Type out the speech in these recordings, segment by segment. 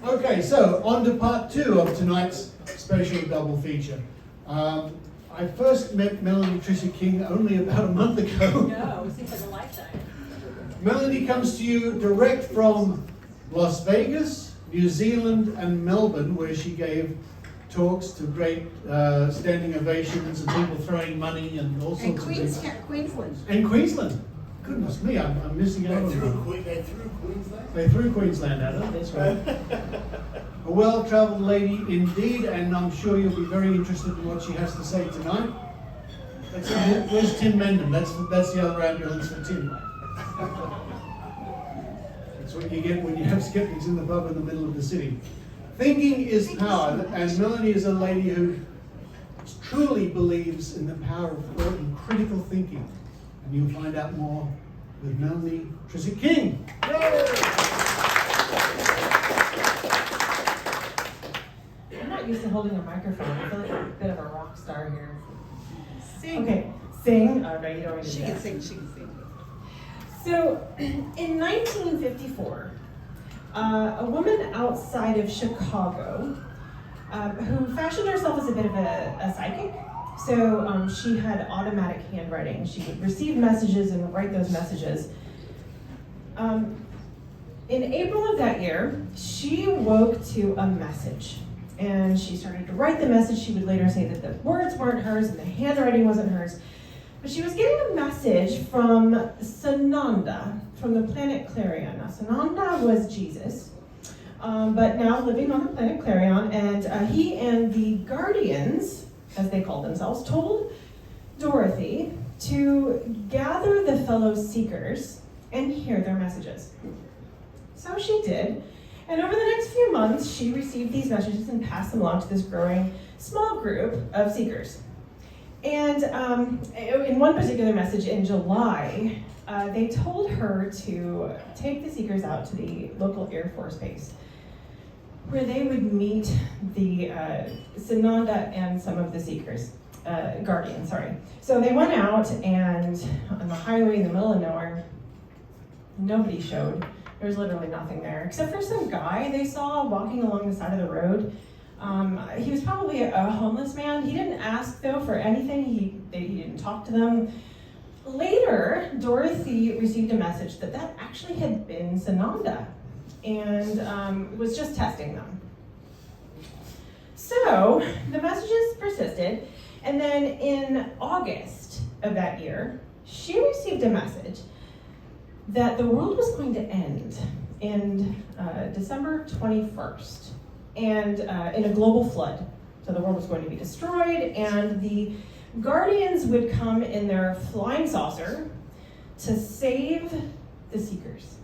Okay, so on to part 2 of tonight's special double feature. I first met Melanie Trecek-King only about a month ago. No, it seems like a lifetime. Melanie comes to you direct from Las Vegas, New Zealand, and Melbourne, where she gave talks to great standing ovations and people throwing money and all sorts of things. Queensland. And Queensland. Goodness me, I'm missing out on They one. threw Queensland? They threw Queensland at her, that's right. A well-travelled lady indeed, and I'm sure you'll be very interested in what she has to say tonight. Where's Tim Mendon? That's the other ambulance for Tim. That's what you get when you have skeptics in the pub in the middle of the city. Thinking is power, and Melanie is a lady who truly believes in the power of thought and critical thinking. And you'll find out more with Melanie Trecek-King. I'm not used to holding a microphone. I feel like I'm a bit of a rock star here. Sing. Okay, sing. Oh, no, you don't need to She do can that. sing, she can sing. So, in 1954, a woman outside of Chicago who fashioned herself as a bit of a psychic. So she had automatic handwriting. She would receive messages and write those messages. In April of that year, she woke to a message. And she started to write the message. She would later say that the words weren't hers and the handwriting wasn't hers. But she was getting a message from Sananda, from the planet Clarion. Now, Sananda was Jesus, but now living on the planet Clarion, and he and the Guardians, as they called themselves, told Dorothy to gather the fellow seekers and hear their messages. So she did, and over the next few months, she received these messages and passed them along to this growing small group of seekers. And in one particular message in July, they told her to take the seekers out to the local Air Force base, where they would meet the Sananda and some of the seekers, Guardians, sorry. So they went out, and on the highway in the middle of nowhere, nobody showed. There was literally nothing there, except for some guy they saw walking along the side of the road. He was probably a homeless man. He didn't ask, though, for anything. He didn't talk to them. Later, Dorothy received a message that actually had been Sananda, and was just testing them. So the messages persisted, and then in August of that year, she received a message that the world was going to end in December 21st, and in a global flood. So the world was going to be destroyed, and the Guardians would come in their flying saucer to save the seekers.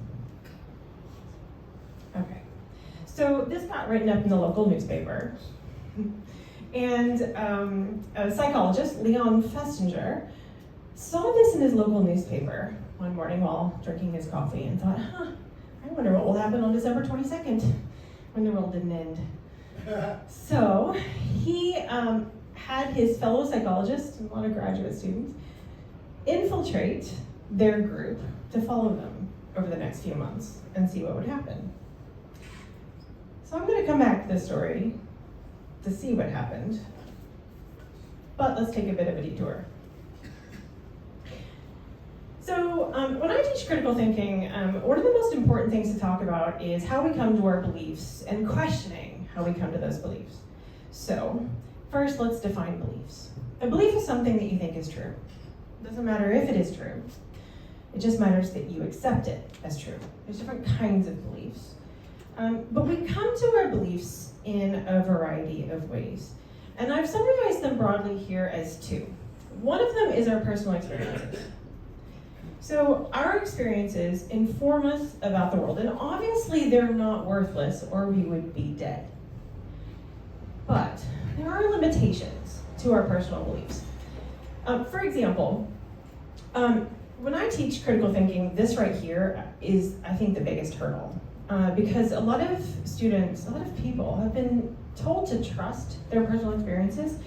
Okay, so this got written up in the local newspaper, and a psychologist, Leon Festinger, saw this in his local newspaper one morning while drinking his coffee and thought, I wonder what will happen on December 22nd when the world didn't end. So he had his fellow psychologists, a lot of graduate students, infiltrate their group to follow them over the next few months and see what would happen. So I'm going to come back to this story to see what happened, but let's take a bit of a detour. So when I teach critical thinking, one of the most important things to talk about is how we come to our beliefs and questioning how we come to those beliefs. So first, let's define beliefs. A belief is something that you think is true. It doesn't matter if it is true. It just matters that you accept it as true. There's different kinds of beliefs. But we come to our beliefs in a variety of ways. And I've summarized them broadly here as two. One of them is our personal experiences. So our experiences inform us about the world, and obviously they're not worthless or we would be dead. But there are limitations to our personal beliefs. For example, when I teach critical thinking, this right here is, I think, the biggest hurdle. Because a lot of students, a lot of people have been told to trust their personal experiences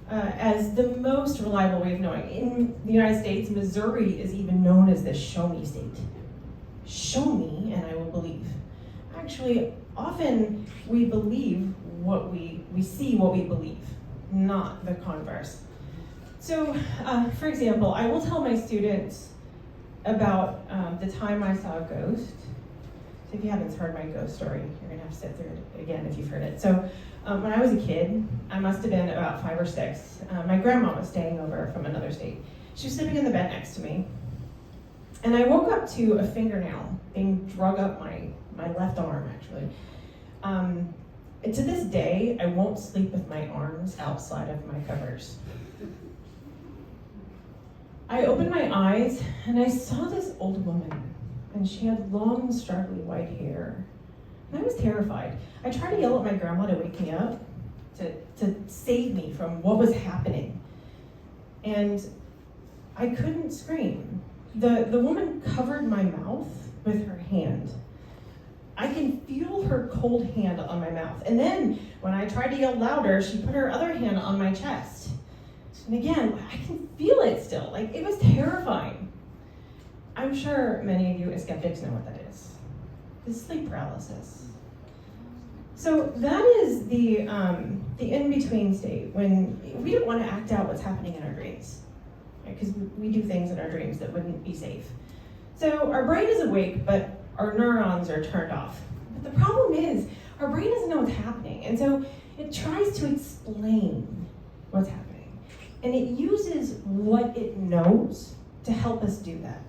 as the most reliable way of knowing. In the United States, Missouri is even known as the show me state. Show me and I will believe. actually, often we believe what we see what we believe, not the converse. So, for example, I will tell my students about the time I saw a ghost. So if you haven't heard my ghost story, you're gonna have to sit through it again if you've heard it. So when I was a kid, I must have been about 5 or 6. My grandma was staying over from another state. She was sleeping in the bed next to me. And I woke up to a fingernail being drug up my left arm, actually. And to this day, I won't sleep with my arms outside of my covers. I opened my eyes and I saw this old woman, and she had long, straggly white hair. And I was terrified. I tried to yell at my grandma to wake me up, to save me from what was happening. And I couldn't scream. The woman covered my mouth with her hand. I can feel her cold hand on my mouth. And then when I tried to yell louder, she put her other hand on my chest. And again, I can feel it still. Like, it was terrifying. I'm sure many of you as skeptics know what that is. It's sleep paralysis. So that is the in-between state, when we don't want to act out what's happening in our dreams, because we do things in our dreams that wouldn't be safe. So our brain is awake, but our neurons are turned off. But the problem is, our brain doesn't know what's happening, and so it tries to explain what's happening. And it uses what it knows to help us do that.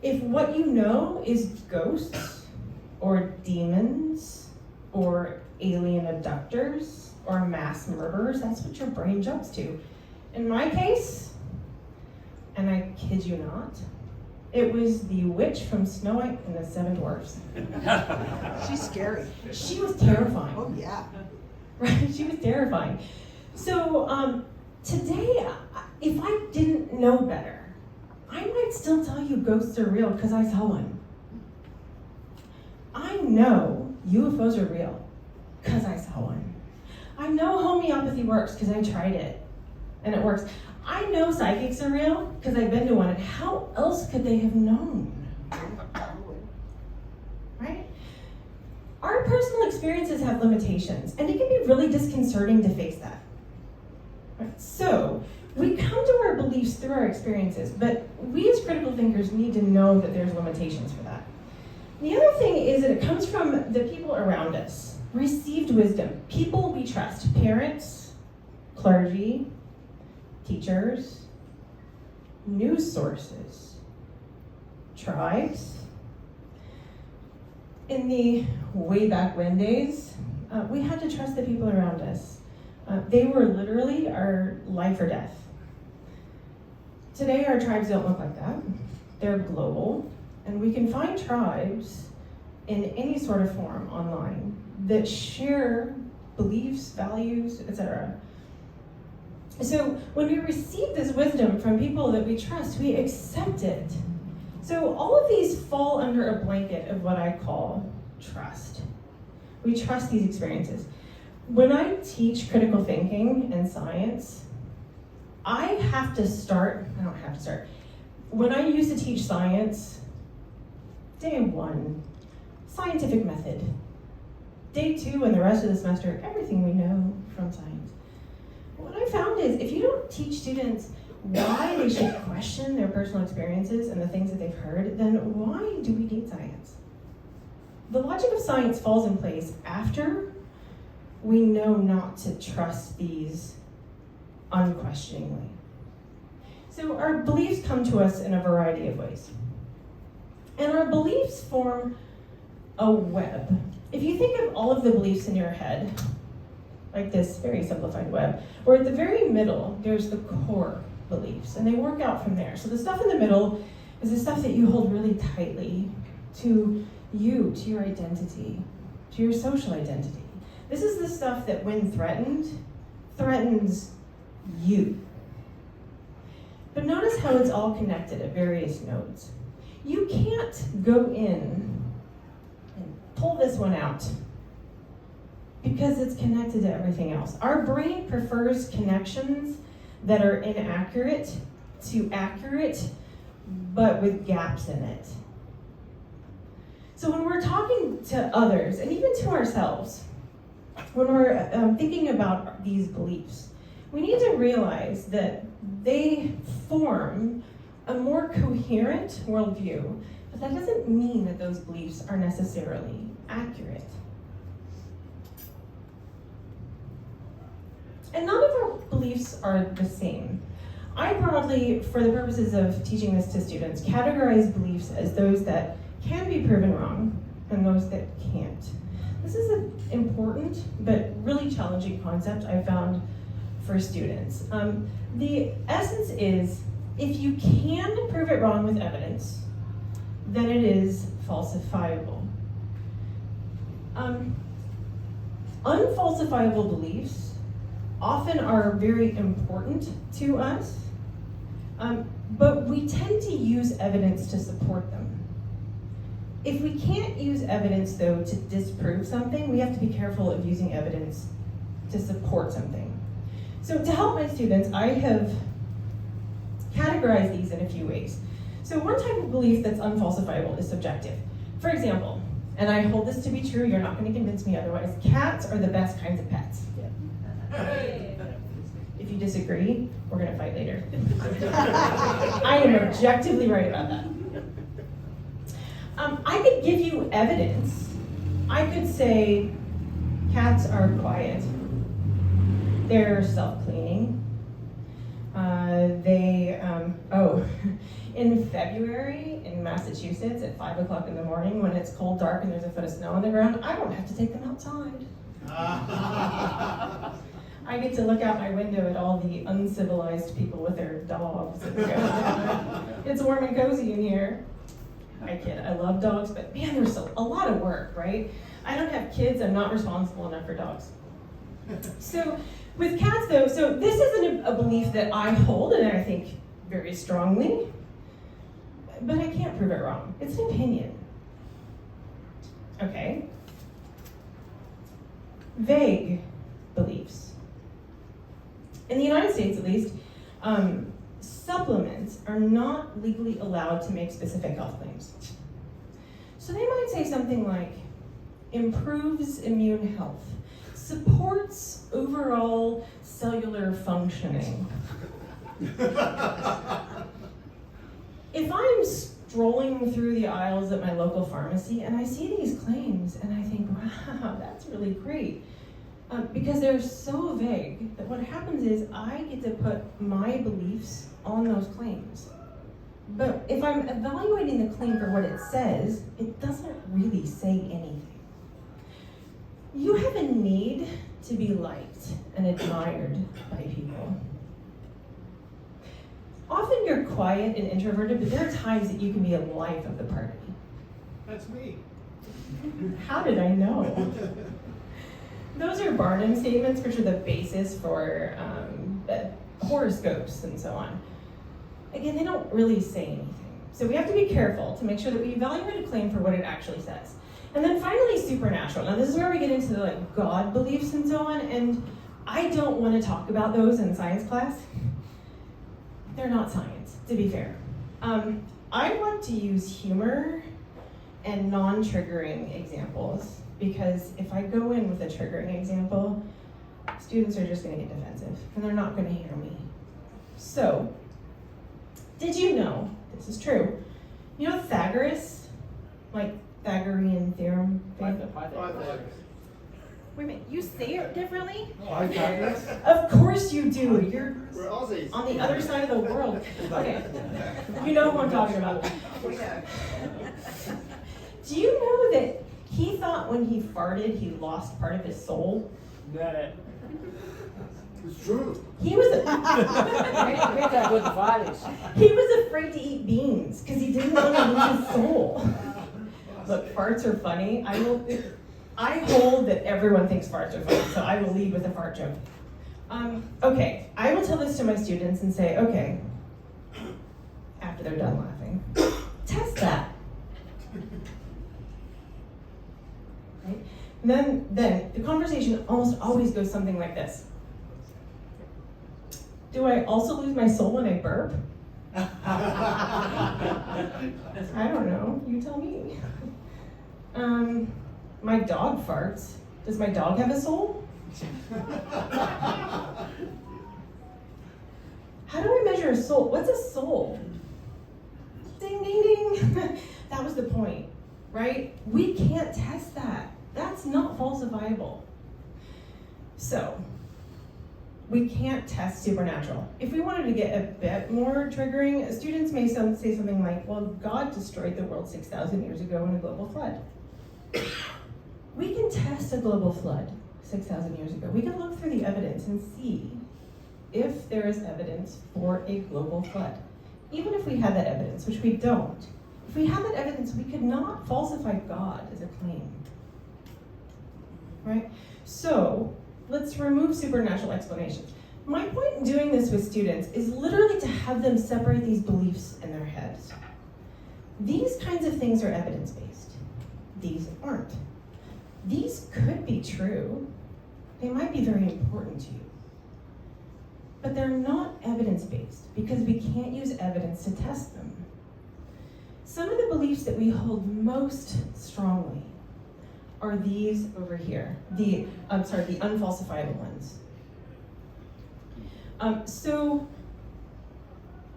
If what you know is ghosts, or demons, or alien abductors, or mass murderers, that's what your brain jumps to. In my case, and I kid you not, it was the witch from Snow White and the Seven Dwarfs. She's scary. She was terrifying. Oh, yeah. Right? She was terrifying. So today, if I didn't know better, I might still tell you ghosts are real because I saw one. I know UFOs are real because I saw one. I know homeopathy works because I tried it and it works. I know psychics are real because I've been to one, and how else could they have known? Right? Our personal experiences have limitations, and it can be really disconcerting to face that. Right? So, we come to our beliefs through our experiences, but we as critical thinkers need to know that there's limitations for that. The other thing is that it comes from the people around us, received wisdom, people we trust, parents, clergy, teachers, news sources, tribes. In the way back when days, we had to trust the people around us. They were literally our life or death. Today, our tribes don't look like that. They're global, and we can find tribes in any sort of form online that share beliefs, values, etc. So when we receive this wisdom from people that we trust, we accept it. So all of these fall under a blanket of what I call trust. We trust these experiences. When I teach critical thinking and science, I don't have to start. When I used to teach science, day 1, scientific method. Day 2 and the rest of the semester, everything we know from science. What I found is, if you don't teach students why they should question their personal experiences and the things that they've heard, then why do we need science? The logic of science falls in place after we know not to trust these unquestioningly. So our beliefs come to us in a variety of ways. And our beliefs form a web. If you think of all of the beliefs in your head, like this very simplified web, where at the very middle, there's the core beliefs, and they work out from there. So the stuff in the middle is the stuff that you hold really tightly to you, to your identity, to your social identity. This is the stuff that, when threatened, threatens you. But notice how it's all connected at various nodes. You can't go in and pull this one out because it's connected to everything else. Our brain prefers connections that are inaccurate to accurate, but with gaps in it. So when we're talking to others, and even to ourselves, when we're thinking about these beliefs, we need to realize that they form a more coherent worldview, but that doesn't mean that those beliefs are necessarily accurate. And none of our beliefs are the same. I broadly, for the purposes of teaching this to students, categorize beliefs as those that can be proven wrong and those that can't. This is an important but really challenging concept I found for students. The essence is, if you can prove it wrong with evidence, then it is falsifiable. Unfalsifiable beliefs often are very important to us, but we tend to use evidence to support them. If we can't use evidence, though, to disprove something, we have to be careful of using evidence to support something. So to help my students, I have categorized these in a few ways. So one type of belief that's unfalsifiable is subjective. For example, and I hold this to be true, you're not going to convince me otherwise, cats are the best kinds of pets. If you disagree, we're going to fight later. I am objectively right about that. I could give you evidence. I could say cats are quiet. They're self-cleaning. In February in Massachusetts at 5 o'clock in the morning when it's cold, dark, and there's a foot of snow on the ground, I don't have to take them outside. I get to look out my window at all the uncivilized people with their dogs. And go, it's warm and cozy in here. I kid, I love dogs, but man, there's a lot of work, right? I don't have kids, I'm not responsible enough for dogs. So with cats though, so this isn't a belief that I hold and I think very strongly, but I can't prove it wrong. It's an opinion. Okay. Vague beliefs. In the United States, at least, supplements are not legally allowed to make specific health claims. So they might say something like, improves immune health, supports overall cellular functioning. If I'm strolling through the aisles at my local pharmacy and I see these claims and I think, wow, that's really great. Because they're so vague that what happens is I get to put my beliefs on those claims. But if I'm evaluating the claim for what it says, it doesn't really say anything. You have a need to be liked and admired by people. Often you're quiet and introverted, but there are times that you can be a life of the party. That's me. How did I know? Those are Barnum statements, which are the basis for horoscopes and so on. Again, they don't really say anything. So we have to be careful to make sure that we evaluate a claim for what it actually says. And then finally, supernatural. Now this is where we get into the God beliefs and so on, and I don't want to talk about those in science class. They're not science, to be fair. I want to use humor and non-triggering examples, because if I go in with a triggering example, students are just going to get defensive, and they're not going to hear me. So, did you know, this is true, you know Pythagoras, like Pythagorean theorem? Wait a minute, you say it differently? Of course you do. You're We're Aussies. on the other side of the world. Okay, you know who I'm talking about. Do you know that he thought when he farted he lost part of his soul? It's true. He was he was afraid to eat beans because he didn't want to lose his soul. Look, farts are funny. I hold that everyone thinks farts are funny, so I will lead with a fart joke. Okay, I will tell this to my students and say, okay, after they're done laughing, test that. Right? And then the conversation almost always goes something like this. Do I also lose my soul when I burp? I don't know, you tell me. My dog farts. Does my dog have a soul? How do I measure a soul? What's a soul? Ding, ding, ding. That was the point, right? We can't test that. That's not falsifiable. So, we can't test supernatural. If we wanted to get a bit more triggering, students may say something like, well, God destroyed the world 6,000 years ago in a global flood. We can test a global flood 6,000 years ago. We can look through the evidence and see if there is evidence for a global flood. Even if we had that evidence, which we don't, if we had that evidence, we could not falsify God as a claim. Right? So, let's remove supernatural explanations. My point in doing this with students is literally to have them separate these beliefs in their heads. These kinds of things are evidence-based. These aren't. These could be true. They might be very important to you. But they're not evidence-based because we can't use evidence to test them. Some of the beliefs that we hold most strongly are these over here, the unfalsifiable ones. And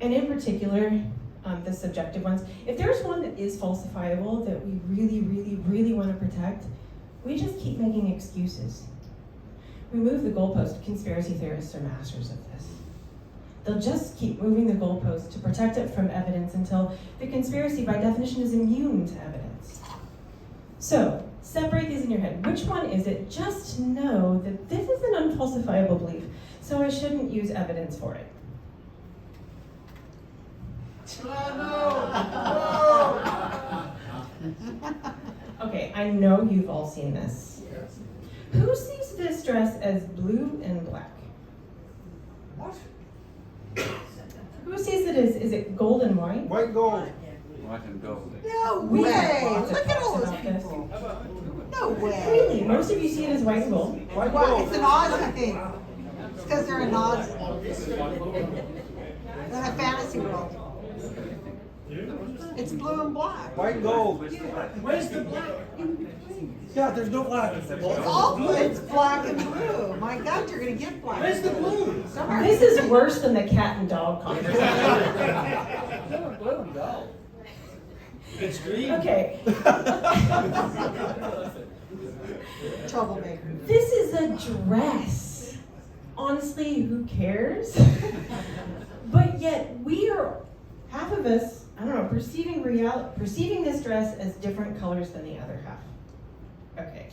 in particular, the subjective ones. If there's one that is falsifiable that we really, really, really want to protect, we just keep making excuses. We move the goalpost. Conspiracy theorists are masters of this. They'll just keep moving the goalpost to protect it from evidence until the conspiracy, by definition, is immune to evidence. So, separate these in your head. Which one is it? Just know that this is an unfalsifiable belief, so I shouldn't use evidence for it. Okay, I know you've all seen this. Who sees this dress as blue and black? What? Who sees it as, is it gold and white? White gold. White and gold. No We have way! lots of Look at all talks those about this. people. No way. Really, most of you see it as white and gold. White gold. It's an Aussie thing. It's because they're in Aussie. In a fantasy world. It's blue and black. White gold. Where's the black? Yeah, there's no black. It's all blue. It's black and blue. My God, you're gonna get black. Where's the blue? Somewhere. This is worse than the cat and dog conversation. Blue and gold. It's green. Okay, Troublemaker. this is a dress. Honestly, who cares? But yet we are, half of us, I don't know, perceiving this dress as different colors than the other half. Okay.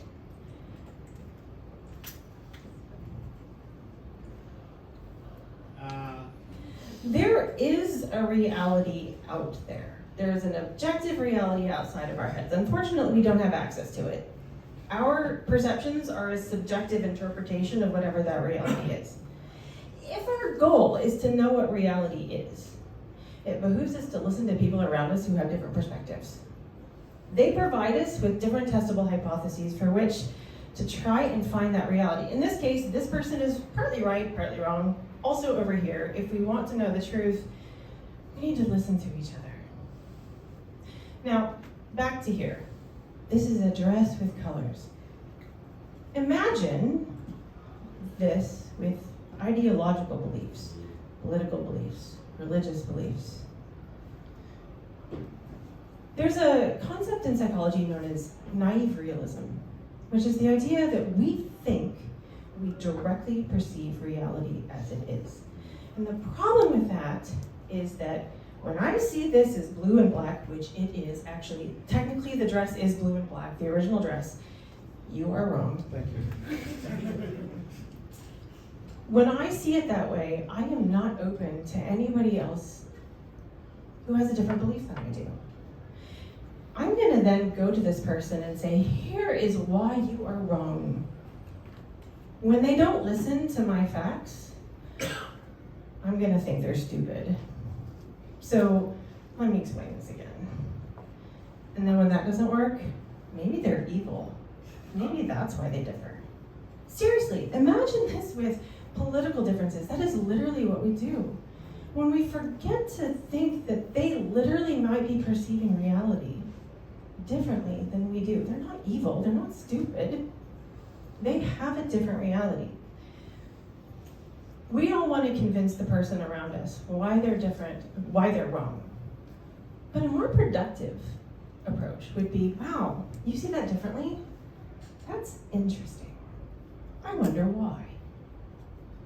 There is a reality out there. There is an objective reality outside of our heads. Unfortunately, we don't have access to it. Our perceptions are a subjective interpretation of whatever that reality is. If our goal is to know what reality is, it behooves us to listen to people around us who have different perspectives. They provide us with different testable hypotheses for which to try and find that reality. In this case, this person is partly right, partly wrong. Also over here, if we want to know the truth, we need to listen to each other. Now, back to here. This is a dress with colors. Imagine this with ideological beliefs, political beliefs, religious beliefs. There's a concept in psychology known as naive realism, which is the idea that we think we directly perceive reality as it is. And the problem with that is that when I see this as blue and black, which it is actually, technically the dress is blue and black, the original dress, you are wrong. Thank you. When I see it that way, I am not open to anybody else who has a different belief than I do. I'm gonna then go to this person and say, here is why you are wrong. When they don't listen to my facts, I'm gonna think they're stupid. So let me explain this again. And then when that doesn't work, maybe they're evil. Maybe that's why they differ. Seriously, imagine this with political differences. That is literally what we do. When we forget to think that they literally might be perceiving reality differently than we do. They're not evil, they're not stupid. They have a different reality. We all want to convince the person around us why they're different, why they're wrong. But a more productive approach would be, wow, you see that differently? That's interesting. I wonder why.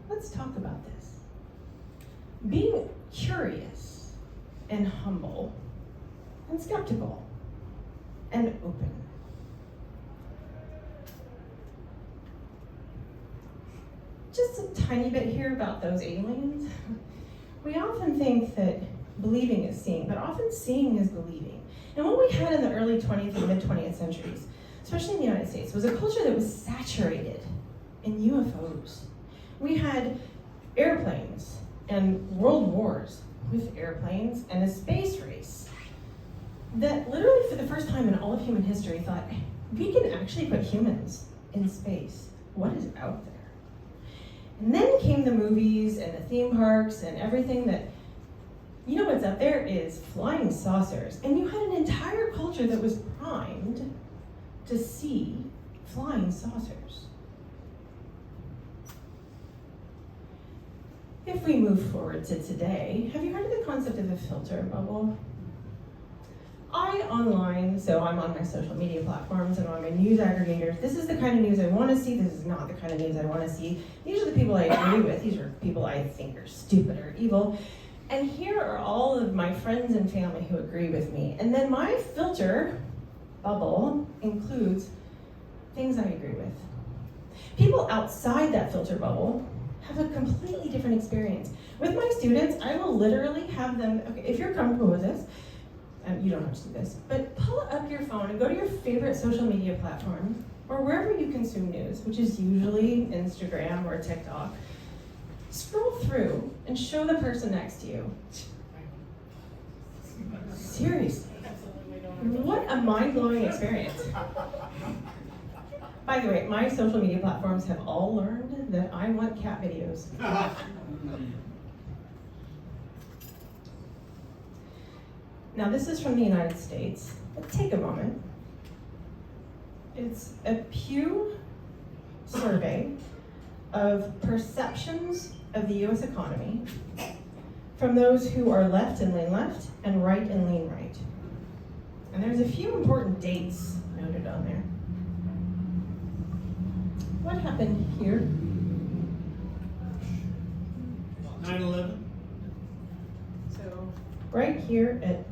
Let's talk about this. Being curious and humble and skeptical and open. Just a tiny bit here about those aliens. We often think that believing is seeing, but often seeing is believing. And what we had in the early 20th and mid-20th centuries, especially in the United States, was a culture that was saturated in UFOs. We had airplanes and world wars with airplanes and a space race that literally for the first time in all of human history thought, we can actually put humans in space. What is out there? And then came the movies and the theme parks and everything that, you know what's up there is flying saucers. And you had an entire culture that was primed to see flying saucers. If we move forward to today, have you heard of the concept of a filter bubble? I online, so I'm on my social media platforms and on my news aggregators. This is the kind of news I want to see. This is not the kind of news I want to see. These are the people I agree with. These are people I think are stupid or evil. And here are all of my friends and family who agree with me. And then my filter bubble includes things I agree with. People outside that filter bubble have a completely different experience. With my students, I will literally have them, okay, if you're comfortable with this, you don't have to do this, but pull up your phone and go to your favorite social media platform or wherever you consume news, which is usually Instagram or TikTok. Scroll through and show the person next to you. Seriously, what a mind-blowing experience. By the way, my social media platforms have all learned that I want cat videos. Now this is from the United States, but take a moment. It's a Pew survey of perceptions of the US economy from those who are left and lean left and right and lean right. And there's a few important dates noted on there. What happened here? 9/11. So right here at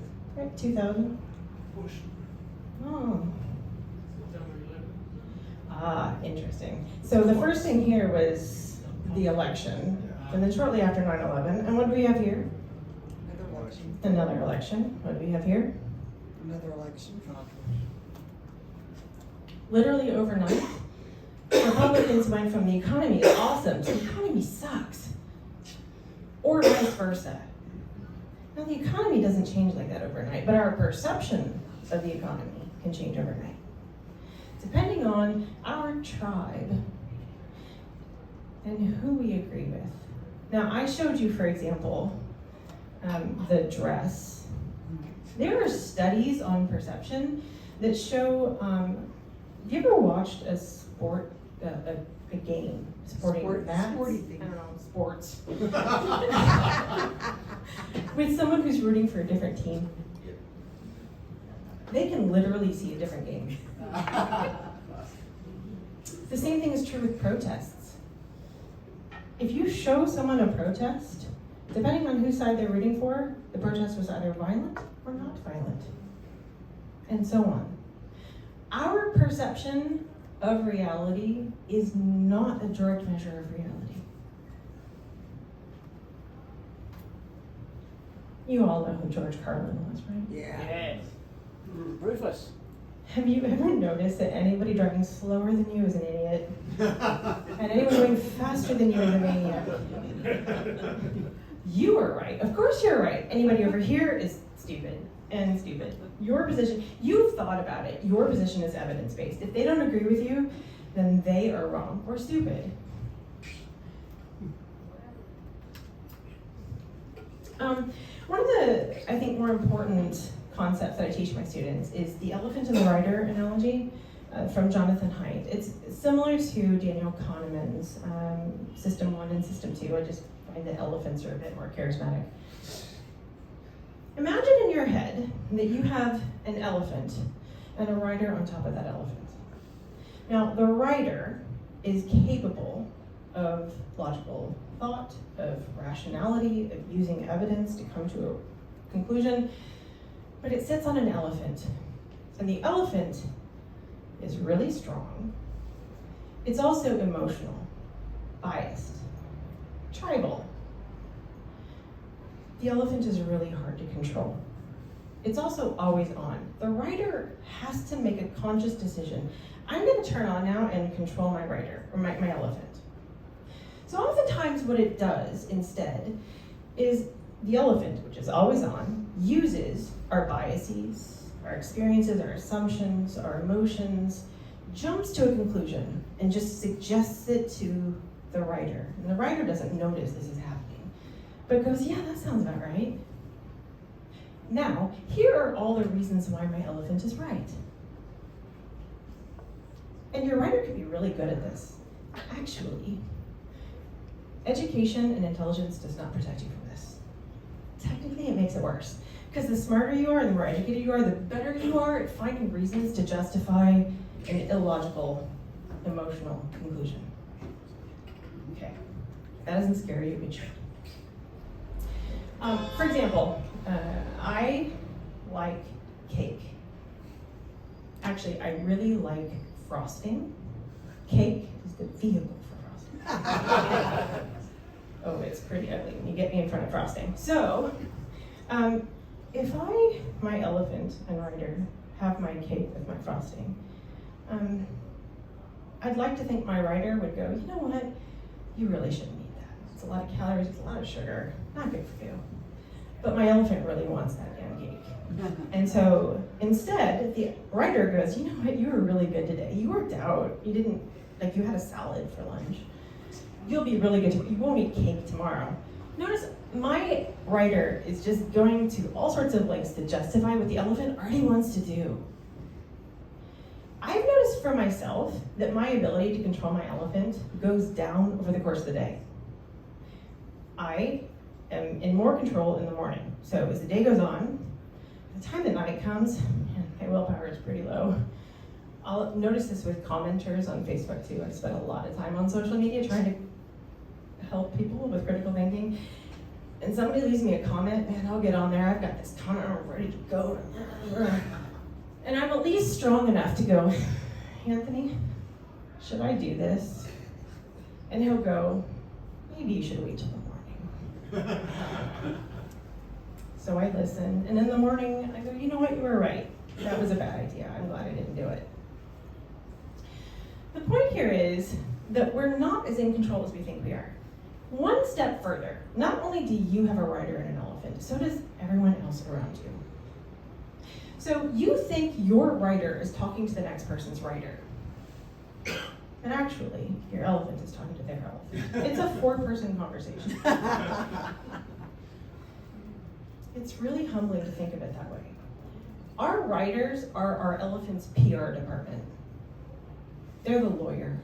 2000. Bush. Oh. Ah, interesting. So the first thing here was the election, and then shortly after 9/11. And what do we have here? Another election. Another election. What do we have here? Another election. Literally overnight, Republicans went from the economy is awesome to the economy sucks, or vice versa. Now the economy doesn't change like that overnight, but our perception of the economy can change overnight, depending on our tribe and who we agree with. Now I showed you, for example, the dress. There are studies on perception that show, have you ever watched a sport, a game, sporting mats? Sporty thing. I don't know, sports. With someone who's rooting for a different team. They can literally see a different game. The same thing is true with protests. If you show someone a protest, depending on whose side they're rooting for, the protest was either violent or not violent, and so on. Our perception of reality is not a direct measure of reality. You all know who George Carlin was, right? Yeah. Yes. Rufus. Have you ever noticed that anybody driving slower than you is an idiot? And anyone going faster than you is a maniac? You are right. Of course you're right. Anybody over here is stupid and stupid. Your position, you've thought about it. Your position is evidence-based. If they don't agree with you, then they are wrong or stupid. One of the, I think, more important concept that I teach my students is the elephant and the rider analogy from Jonathan Haidt. It's similar to Daniel Kahneman's System 1 and System 2. I just find the elephants are a bit more charismatic. Imagine in your head that you have an elephant and a rider on top of that elephant. Now, the rider is capable of logical thought, of rationality, of using evidence to come to a conclusion, but it sits on an elephant. And the elephant is really strong. It's also emotional, biased, tribal. The elephant is really hard to control. It's also always on. The rider has to make a conscious decision. I'm going to turn on now and control my rider, or my elephant. So oftentimes what it does instead is the elephant, which is always on, uses our biases, our experiences, our assumptions, our emotions, jumps to a conclusion and just suggests it to the rider. And the rider doesn't notice this is happening, but goes, yeah, that sounds about right. Now, here are all the reasons why my elephant is right. And your rider could be really good at this. Actually, education and intelligence does not protect you from this. Technically, it makes it worse. Because the smarter you are and the more educated you are, the better you are at finding reasons to justify an illogical, emotional conclusion. Okay, that doesn't scare you, it should. For example, I like cake. Actually, I really like frosting. Cake is the vehicle for frosting. Oh, it's pretty ugly when you get me in front of frosting. So, if my elephant and rider, have my cake with my frosting, I'd like to think my rider would go, you know what, you really shouldn't eat that. It's a lot of calories, it's a lot of sugar, not good for you. But my elephant really wants that damn cake. And so instead, the rider goes, you know what, you were really good today. You worked out, you had a salad for lunch. You'll be really good, you won't eat cake tomorrow. Notice my rider is just going to all sorts of lengths to justify what the elephant already wants to do. I've noticed for myself that my ability to control my elephant goes down over the course of the day. I am in more control in the morning. So as the day goes on, by the time the night comes, man, my willpower is pretty low. I'll notice this with commenters on Facebook too. I spend a lot of time on social media trying to help people with critical thinking. And somebody leaves me a comment, man, I'll get on there, I've got this comment, I'm ready to go. And I'm at least strong enough to go, Anthony, should I do this? And he'll go, maybe you should wait till the morning. So I listen, and in the morning I go, you know what, you were right. That was a bad idea, I'm glad I didn't do it. The point here is that we're not as in control as we think we are. One step further, not only do you have a rider and an elephant, so does everyone else around you. So you think your rider is talking to the next person's rider. But actually, your elephant is talking to their elephant. It's a 4-person conversation. It's really humbling to think of it that way. Our riders are our elephant's PR department. They're the lawyer.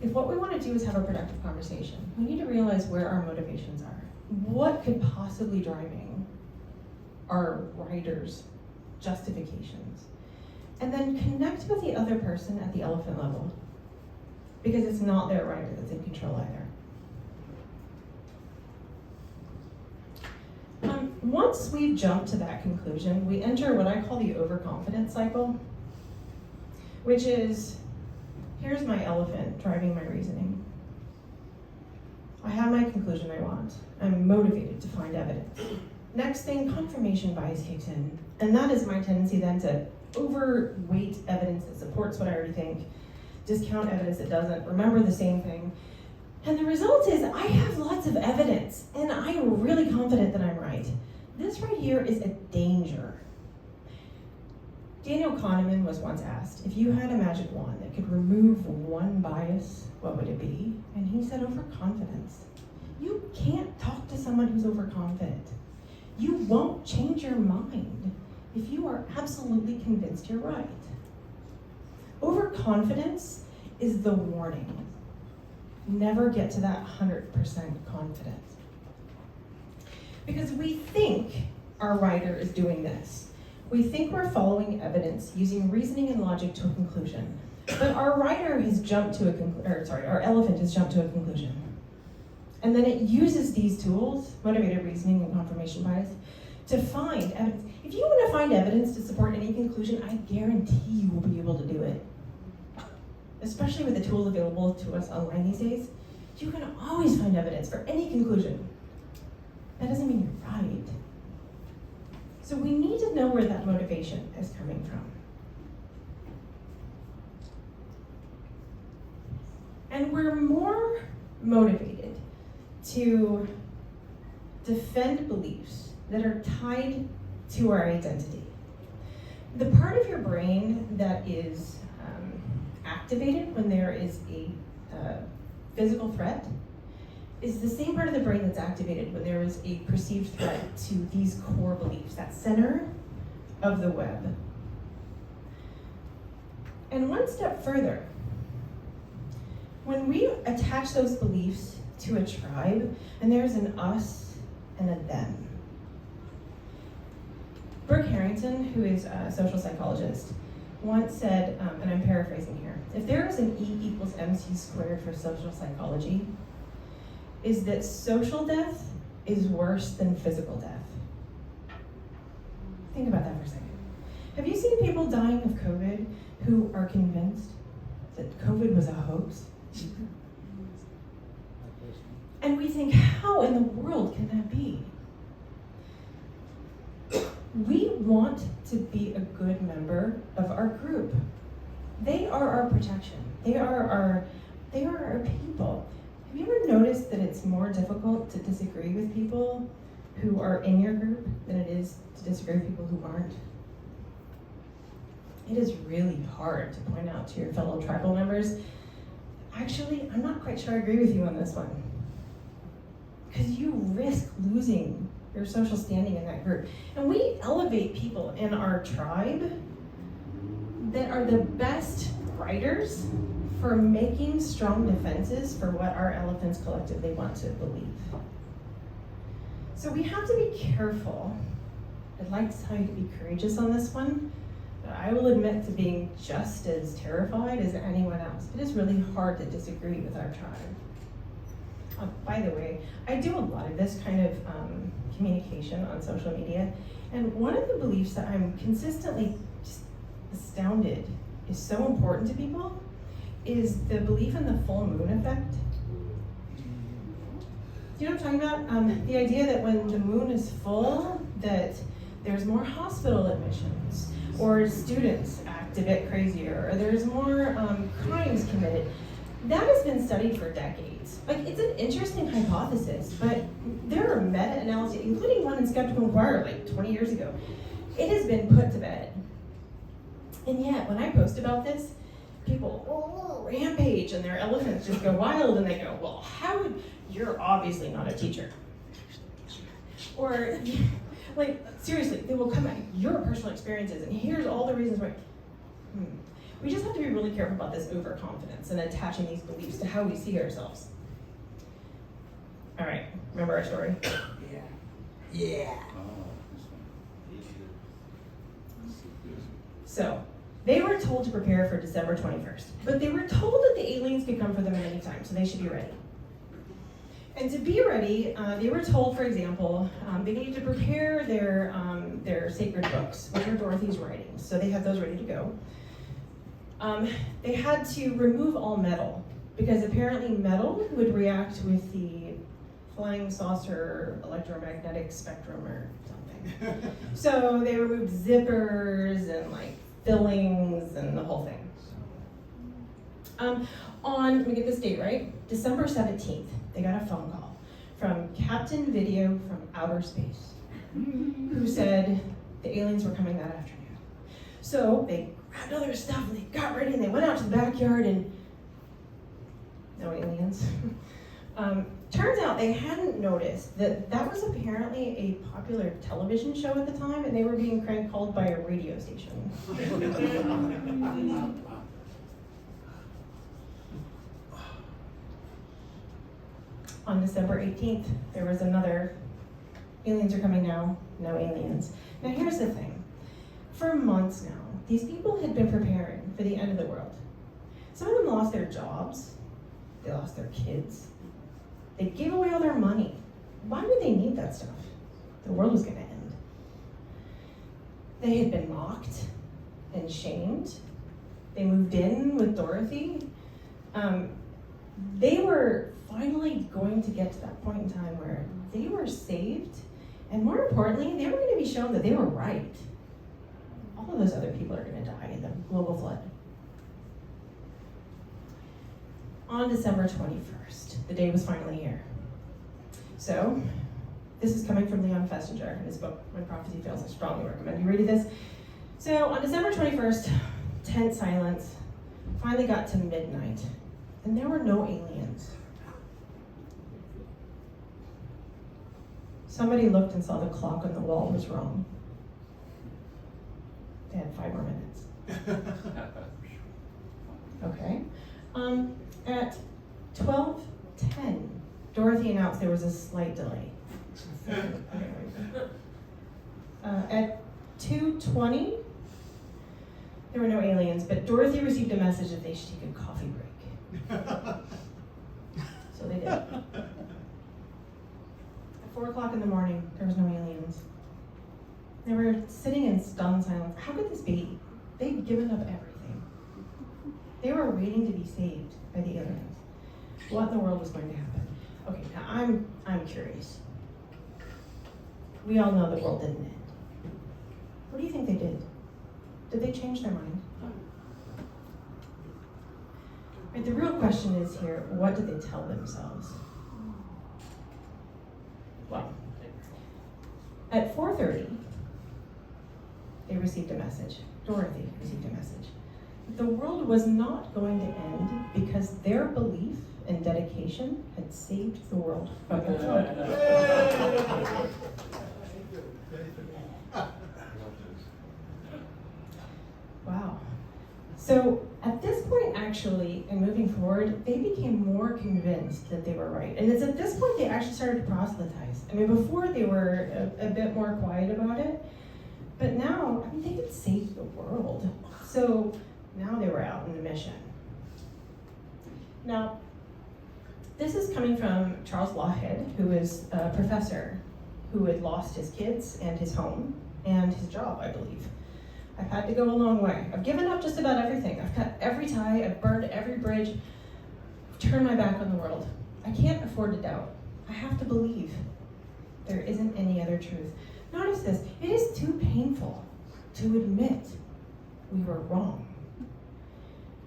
If what we want to do is have a productive conversation, we need to realize where our motivations are. What could possibly driving our rider's justifications? And then connect with the other person at the elephant level, because it's not their rider that's in control either. Once we've jumped to that conclusion, we enter what I call the overconfidence cycle, which is, here's my elephant driving my reasoning. I have my conclusion I want. I'm motivated to find evidence. Next thing, confirmation bias kicks in. And that is my tendency then to overweight evidence that supports what I already think, discount evidence that doesn't, remember the same thing. And the result is I have lots of evidence, and I am really confident that I'm right. This right here is a danger. Daniel Kahneman was once asked, if you had a magic wand that could remove one bias, what would it be? And he said, overconfidence. You can't talk to someone who's overconfident. You won't change your mind if you are absolutely convinced you're right. Overconfidence is the warning. Never get to that 100% confidence. Because we think our writer is doing this. We think we're following evidence, using reasoning and logic to a conclusion. But our writer has jumped to our elephant has jumped to a conclusion. And then it uses these tools, motivated reasoning and confirmation bias, to find evidence. If you want to find evidence to support any conclusion, I guarantee you will be able to do it. Especially with the tools available to us online these days, you can always find evidence for any conclusion. That doesn't mean you're right. So we need to know where that motivation is coming from. And we're more motivated to defend beliefs that are tied to our identity. The part of your brain that is activated when there is a physical threat is the same part of the brain that's activated when there is a perceived threat to these core beliefs, that center of the web. And one step further, when we attach those beliefs to a tribe, and there's an us and a them. Brooke Harrington, who is a social psychologist, once said, and I'm paraphrasing here, if there is an E equals MC squared for social psychology, is that social death is worse than physical death. Think about that for a second. Have you seen people dying of COVID who are convinced that COVID was a hoax? And we think, how in the world can that be? We want to be a good member of our group. They are our protection. They are our people. Have you ever noticed that it's more difficult to disagree with people who are in your group than it is to disagree with people who aren't? It is really hard to point out to your fellow tribal members, actually, I'm not quite sure I agree with you on this one. Because you risk losing your social standing in that group. And we elevate people in our tribe that are the best writers for making strong defenses for what our elephants collectively want to believe. So we have to be careful. I'd like to tell you to be courageous on this one, but I will admit to being just as terrified as anyone else. It is really hard to disagree with our tribe. By the way, I do a lot of this kind of communication on social media, and one of the beliefs that I'm consistently just astounded is so important to people is the belief in the full moon effect. Do you know what I'm talking about? The idea that when the moon is full, that there's more hospital admissions, or students act a bit crazier, or there's more crimes committed. That has been studied for decades. Like, it's an interesting hypothesis, but there are meta-analyses, including one in Skeptical Inquirer like 20 years ago. It has been put to bed. And yet, when I post about this, people rampage and their elephants just go wild and they go, well, how would, you're obviously not a teacher. Or, like, seriously, they will come at your personal experiences and here's all the reasons why. We just have to be really careful about this overconfidence and attaching these beliefs to how we see ourselves. All right, remember our story? Yeah. So, they were told to prepare for December 21st, but they were told that the aliens could come for them at any time, so they should be ready. And to be ready, they were told, for example, they needed to prepare their sacred books, which are Dorothy's writings, so they had those ready to go. They had to remove all metal, because apparently metal would react with the flying saucer electromagnetic spectrum or something. So they removed zippers and like fillings and the whole thing. Let me get this date right, December 17th, they got a phone call from Captain Video from outer space, who said the aliens were coming that afternoon. So they grabbed all their stuff and they got ready and they went out to the backyard and no aliens. Turns out they hadn't noticed that that was apparently a popular television show at the time, and they were being crank called by a radio station. On December 18th, there was another, aliens are coming now, no aliens. Now here's the thing. For months now, these people had been preparing for the end of the world. Some of them lost their jobs, they lost their kids, they gave away all their money. Why would they need that stuff? The world was gonna end. They had been mocked and shamed. They moved in with Dorothy. They were finally going to get to that point in time where they were saved, and more importantly, they were going to be shown that they were right. All of those other people are going to die in the global flood. On December 21st, the day was finally here. So, this is coming from Leon Festinger in his book, When Prophecy Fails. I strongly recommend you read this. So, on December 21st, tense silence, finally got to midnight, and there were no aliens. Somebody looked and saw the clock on the wall was wrong. They had 5 more minutes. Okay. At 12:10, Dorothy announced there was a slight delay. At 2:20, there were no aliens, but Dorothy received a message that they should take a coffee break. So they did. At 4 o'clock in the morning, there was no aliens. They were sitting in stunned silence. How could this be? They'd given up everything. They were waiting to be saved by the aliens. What in the world was going to happen? Okay, now I'm curious. We all know the world didn't end. What do you think they did? Did they change their mind? Right, the real question is here, what did they tell themselves? Well, at 4:30, they received a message. Dorothy received a message. The world was not going to end because their belief and dedication had saved the world from the flood. Wow. So at this point, actually, and moving forward, they became more convinced that they were right. And it's at this point they actually started to proselytize. I mean, before they were a bit more quiet about it, but now, I mean, they could save the world. So now they were out on a mission. Now, this is coming from Charles Laad, who is a professor who had lost his kids and his home and his job, I believe. I've had to go a long way. I've given up just about everything. I've cut every tie, I've burned every bridge, I've turned my back on the world. I can't afford to doubt. I have to believe. There isn't any other truth. Notice this, it is too painful to admit we were wrong.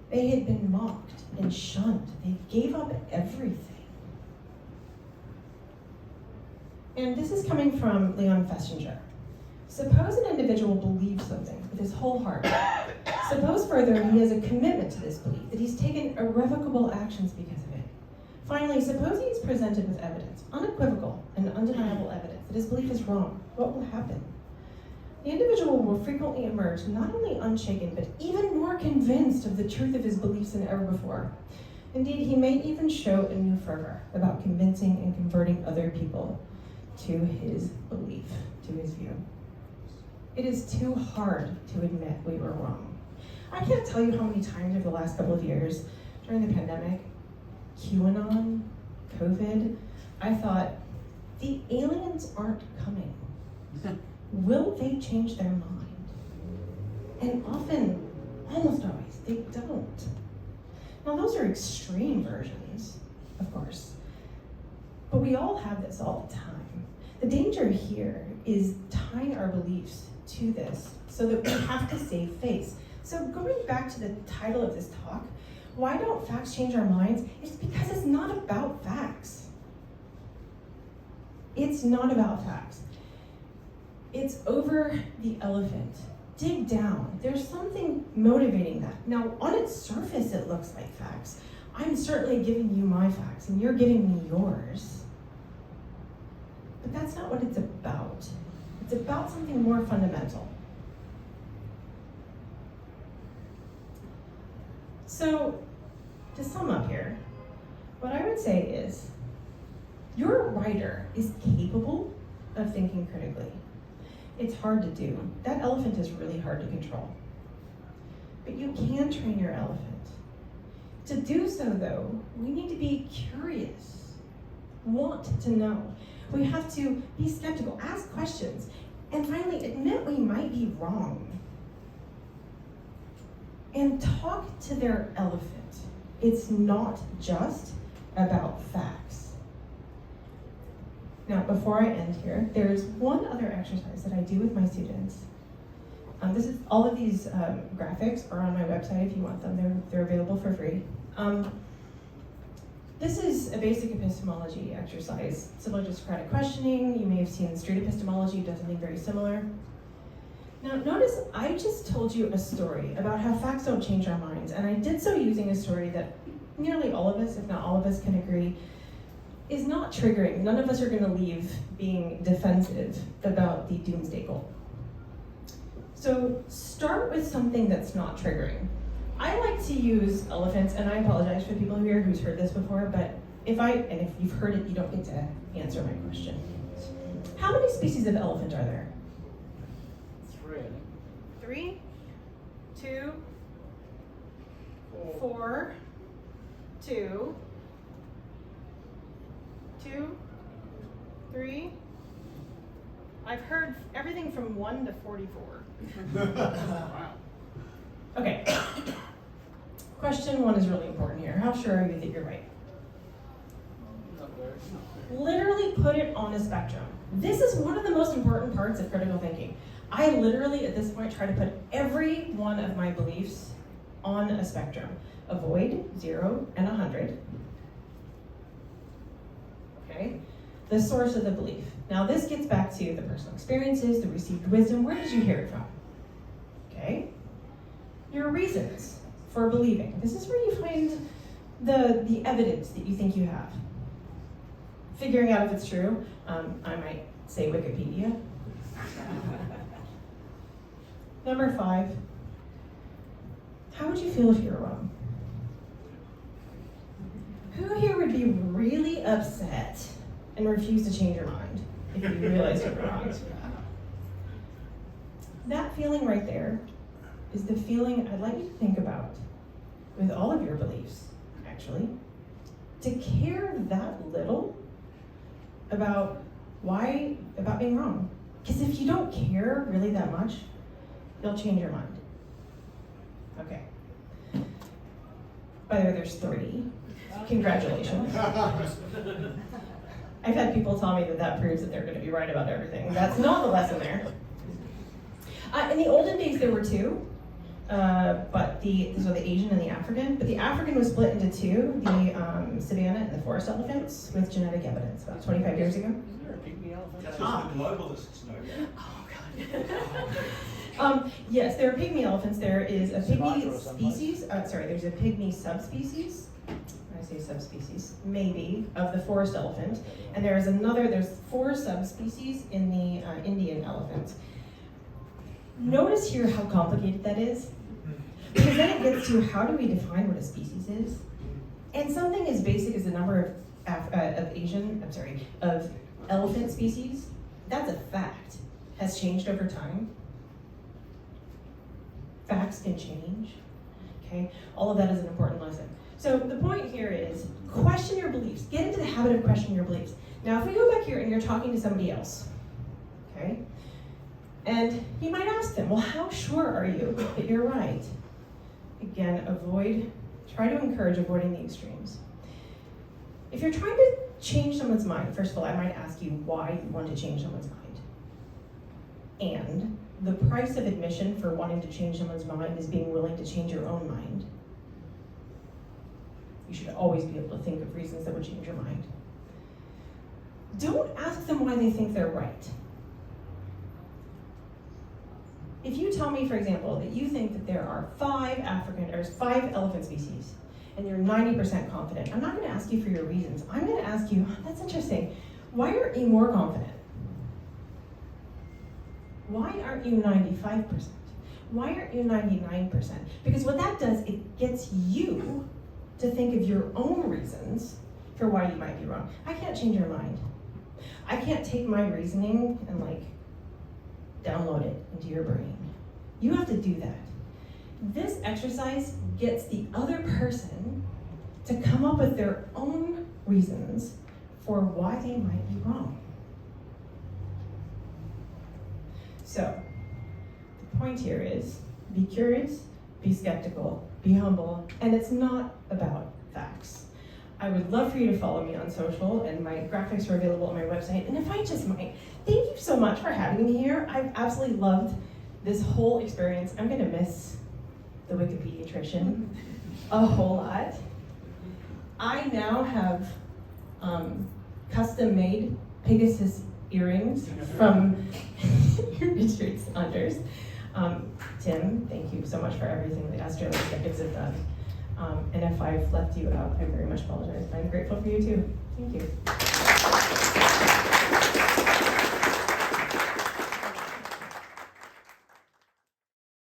They had been mocked and shunned. They gave up everything. And this is coming from Leon Festinger. Suppose an individual believes something with his whole heart. Suppose further he has a commitment to this belief, that he's taken irrevocable actions because of it. Finally, suppose he is presented with evidence, unequivocal and undeniable evidence, that his belief is wrong. What will happen? The individual will frequently emerge not only unshaken, but even more convinced of the truth of his beliefs than ever before. Indeed, he may even show a new fervor about convincing and converting other people to his belief, to his view. It is too hard to admit we were wrong. I can't tell you how many times over the last couple of years, during the pandemic, QAnon, COVID, I thought, the aliens aren't coming. Will they change their mind? And often, almost always, they don't. Now those are extreme versions, of course, but we all have this all the time. The danger here is tying our beliefs to this so that we have to save face. So going back to the title of this talk, why don't facts change our minds? It's because it's not about facts. It's not about facts. It's over the elephant. Dig down. There's something motivating that. Now, on its surface, it looks like facts. I'm certainly giving you my facts and you're giving me yours. But that's not what it's about. It's about something more fundamental. So, to sum up here, what I would say is, your writer is capable of thinking critically. It's hard to do. That elephant is really hard to control. But you can train your elephant. To do so, though, we need to be curious, want to know. We have to be skeptical, ask questions, and finally admit we might be wrong. And talk to their elephant. It's not just about facts. Now, before I end here, there's one other exercise that I do with my students. All of these graphics are on my website if you want them. They're available for free. This is a basic epistemology exercise, similar to Socratic questioning. You may have seen street epistemology does something very similar. Now, notice I just told you a story about how facts don't change our minds, and I did so using a story that nearly all of us, if not all of us, can agree is not triggering. None of us are going to leave being defensive about the doomsday goal. So start with something that's not triggering. I like to use elephants, and I apologize for people here who's heard this before, but if you've heard it, you don't get to answer my question. How many species of elephant are there? 3, I think. 3, 2, 4, 2, 2, 3. I've heard everything from 1 to 44. Wow. Okay. Question 1 is really important here. How sure are you that you're right? Not very. Literally put it on a spectrum. This is one of the most important parts of critical thinking. I literally, at this point, try to put every one of my beliefs on a spectrum. Avoid, 0, and 100. Okay? The source of the belief. Now this gets back to the personal experiences, the received wisdom. Where did you hear it from? Okay? Your reasons for believing. This is where you find the evidence that you think you have. Figuring out if it's true. I might say Wikipedia. Number 5. How would you feel if you were wrong? Who here would be really upset and refuse to change your mind if you realize you were wrong? That feeling right there is the feeling I'd like you to think about with all of your beliefs, actually. To care that little about being wrong. Because if you don't care really that much, you'll change your mind. Okay. By the way, there's 3. Congratulations. I've had people tell me that proves that they're going to be right about everything. That's not the lesson there. In the olden days, there were 2. But these are the Asian and the African. But the African was split into 2, the savanna and the forest elephants, with genetic evidence about 25 years ago. Isn't there a pygmy elephant? That's what the globalists know. Oh, God. Yes, there are pygmy elephants. There is a pygmy Sumatra or someplace? species, there's a pygmy subspecies, when I say subspecies, maybe, of the forest elephant. And there's 4 subspecies in the Indian elephant. Notice here how complicated that is. Because then it gets to how do we define what a species is? And something as basic as the number of elephant species, that's a fact, has changed over time. Facts can change, okay? All of that is an important lesson. So the point here is question your beliefs. Get into the habit of questioning your beliefs. Now, if we go back here and you're talking to somebody else, okay? And you might ask them, well, how sure are you that you're right? Again, try to encourage avoiding the extremes. If you're trying to change someone's mind, first of all, I might ask you why you want to change someone's mind. And the price of admission for wanting to change someone's mind is being willing to change your own mind. You should always be able to think of reasons that would change your mind. Don't ask them why they think they're right. If you tell me, for example, that you think that there are 5 elephant species, and you're 90% confident, I'm not going to ask you for your reasons. I'm going to ask you, that's interesting, why aren't you more confident? Why aren't you 95%? Why aren't you 99%? Because what that does, it gets you to think of your own reasons for why you might be wrong. I can't change your mind. I can't take my reasoning and download it into your brain. You have to do that. This exercise gets the other person to come up with their own reasons for why they might be wrong. So, the point here is, be curious, be skeptical, be humble, and it's not about facts. I would love for you to follow me on social, and my graphics are available on my website. And if I just might, thank you so much for having me here. I've absolutely loved this whole experience. I'm gonna miss the Wikipediatrician a whole lot. I now have custom-made Pegasus earrings from Richard Saunders. Tim, thank you so much for everything that Australian Skeptics have done. And if I've left you out, I very much apologize. I'm grateful for you too. Thank you.